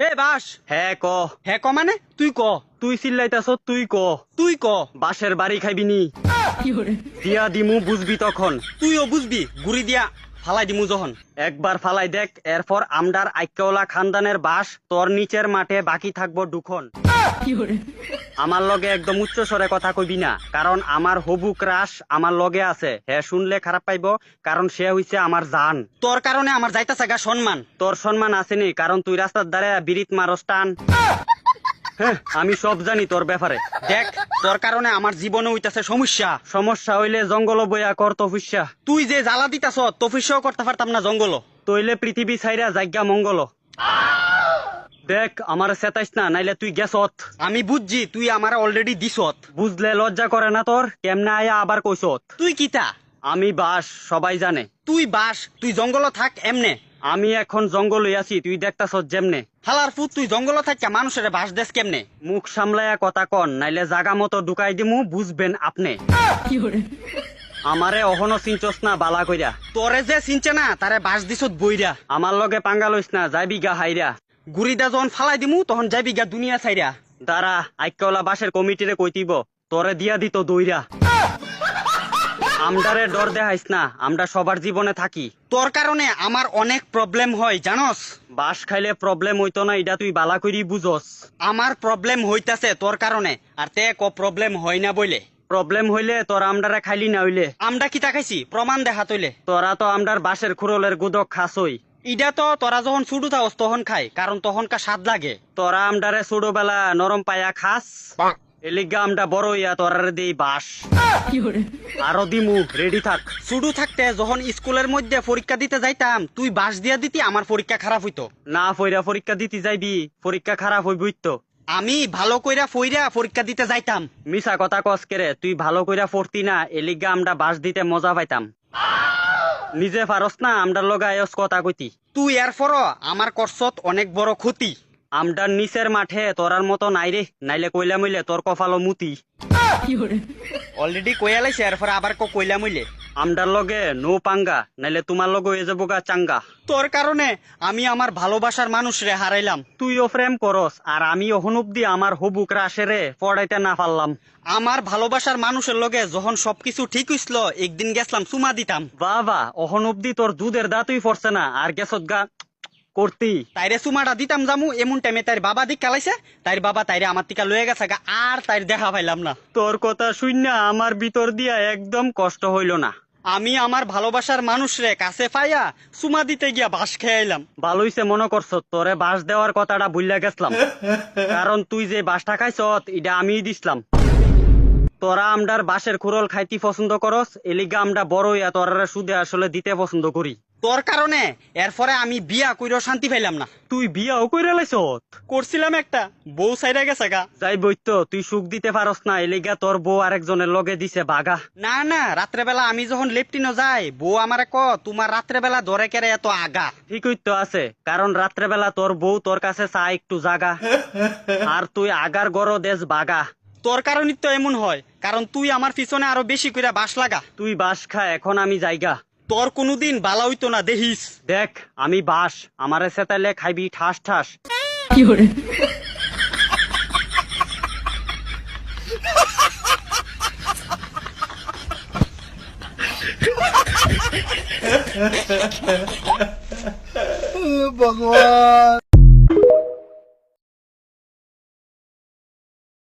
এ বাস হ্যাঁ ক। হ্যাঁ ক মানে তুই ক। তুই চিল্লাইতাছ তুই ক। তুই ক। বাঁশের বাড়ি খাইবি নি? দিয়া দিমু বুঝবি তখন। তুইও বুঝবি গুড়ি দিয়া ফালাই দিমু যখন। একবার ফালাই দেখ, এরপর আমডার আইক্যওয়ালা খানদানের বাস তোর নিচের মাঠে বাকি থাকবো দুখন। আমার লগে একদম উচ্চ স্বরে কথা কইবি না, কারণ আমার হবু ক্রাশ আমার লগে আছে। হ্যাঁ শুনলে খারাপ পাইবো, কারণ সে হইছে আমার জান। তোর কারণে আমার যাইতাছে গা সম্মান। তোর সম্মান আসেনি, কারণ তুই রাস্তার ধারে বিরিত মারস টান। হ্যাঁ আমি সব জানি তোর ব্যাপারে। দেখ তোর কারণে আমার জীবনে হইতাছে সমস্যা। সমস্যা হইলে জঙ্গল বইয়া কর তপস্যা। তুই যে জ্বালা দিতাছ তফিসও করতে পারতাম না জঙ্গল। তইলে পৃথিবী ছাইরা জায়গা মঙ্গল। দেখ আমার সেতাইস না, নাইলে তুই গেছত। আমি বুঝছি তুই আমার অলরেডি দিছত। বুঝলে লজ্জা করে না তোর? কেমনে আয়া আবার কইছত? তুই কিতা? আমি বাস, সবাই জানে। তুই বাস, তুই জঙ্গল থাক এমনে। আমি এখন জঙ্গল আছি, তুই দেখতাছত যেমনে। হালার ফুট তুই জঙ্গল থাকা মানুষের বাস দেশ কেমনে? মুখ সামলায়া কথা কন, নাইলে জাগা মতো ঢুকাই দিমু, বুঝবেন আপনি। আমারে অহনো চিনচস না বালা কইরা। তোরে যে চিনছে না তারে বাস দিছত বইরা। আমার লগে পাঙ্গা লইস না, যাইবি গা হাইরা। গুড়িদা যখন ফালাই দিমু তখন যাইবি গা দুনিয়া ছাইরা। দাঁড়া, আইক্যওয়ালা বাসের কমিটিরে কইতিব, তোরে দিয়া দিত দইরা। আমডারে ডর দেখাইস না, আমরা সবার জীবনে থাকি। তোর কারণে আমার অনেক প্রবলেম হয় জানস। বাস খাইলে প্রবলেম হইতো না, এটা তুই বালা করি বুঝস। আমার প্রবলেম হইতাছে তোর কারণে, আর তে ক প্রবলেম হয় না বইলে। প্রবলেম হইলে তোর আমডারে খাইলি না হইলে? আমরা কিতা খাইছি প্রমাণ দেখা তৈলে। তোরা তো আমডার বাসের খুরলের গুদক খাসই। ইডা তো তোরা যখন ছুটু থাকস তখন খাই, কারণ তখনকার স্বাদ লাগে। তোরা আমডারে ছোটবেলা নরম পায়া খাস, এলিগা আমডা বড় ইয়া তোরারে দেই বাস। আরো দিমু, রেডি থাক। ছুটু থাকতে যখন স্কুলের মধ্যে পরীক্ষা দিতে যাইতাম তুই বাস দিয়া দিতি, আমার পরীক্ষা খারাপ হইতো না। ফইরা পরীক্ষা দিতে যাইবি, পরীক্ষা খারাপ হইবই তো। আমি ভালো কইরা ফইরা পরীক্ষা দিতে যাইতাম। মিছা কথা কস কেরে? তুই ভালো কইরা পড়তি না, এলিগা আমডা বাস দিতে মজা পাইতাম। নিজে পারস না, আমডার লগে আয়স কথা কইতি। তুই এরপর আমার করছত অনেক বড় ক্ষতি। আমডার নিচের মাঠে তোরার মতো নাই রে, নাইলে কইলা মইলে তোর কপালও মুতি। অলরেডি কইয়া লাইছে, এরপর আবার কইলা মইলে। আমডার লগে নো পাঙ্গা, নাইলে তোমার লগে হয়ে যাবো গা চাঙ্গা। তোর কারণে আমি আমার ভালোবাসার মানুষরে হারাইলাম। তুইও প্রেম করস, আর আমি অহনুব্দি আমার হবু ক্রাশেরে পড়াইতে না পারলাম। আমার ভালোবাসার মানুষের লগে যখন সবকিছু ঠিক হইছিল, একদিন গেছলাম চুমা দিতাম। বাবা অহনুব্দি তোর দুধের দাঁতুই পড়ছে না, আর গেছত গা করতি। তাইরে চুমাটা দিতাম জামু, এমন টাইমে তাইর বাবা দিক কালাইছে। তাইর বাবা তাইরে আমার টিকা লয়ে গেছে গা, আর তাইর দেখা পাইলাম না। তোর কথা শুইনা আমার ভিতর দিয়া একদম কষ্ট হইল না। আমি আমার ভালোবাসার মানুষরে কাছে পাইয়া চুমা দিতে গিয়া বাস খেয়াইলাম। ভালোইছে মনে করছ, তোরে বাস দেওয়ার কথাটা ভুইলা গেছলাম। কারণ তুই যে বাসটা খাইছত এটা আমিই দিছিলাম। তোরা আমডার বাসের খুরল খাইতে পছন্দ করস, এলিগা আমরা বড় ইয়া তোরারে সুদে আসলে দিতে পছন্দ করি। তোর কারণে এরপরে আমি বিয়া কইরা শান্তি পাইলাম না। তুই বিয়াও কইরা লাইছত? করছিলাম একটা, বউ সাইরা গেছে গা। যাই বইতো, তুই সুখ দিতে পারস না, এলিগা তোর বউ আরেকজনের লগে দিছে বাগা। না না, রাত্রেবেলা আমি যখন লেফটিনও যাই বউ আমারে ক তোমার রাত্রেবেলা ধরে কেড়ে এত আগা। ঠিকই তো আছে, কারণ রাত্রেবেলা তোর বউ তোর কাছে চা একটু জাগা, আর তুই আগার গড় দেশ বাগা। তোর কারণই তো এমন হয়, কারণ তুই আমার পিছনে আরো বেশি কইরা বাস লাগা। তুই বাস খা, এখন আমি জায়গা। তোর কোনদিন বালা হইতো না দেখিস। দেখ আমি বাস, আমারে সেতাইলে খাইবি ঠাস ঠাস। ভগবান।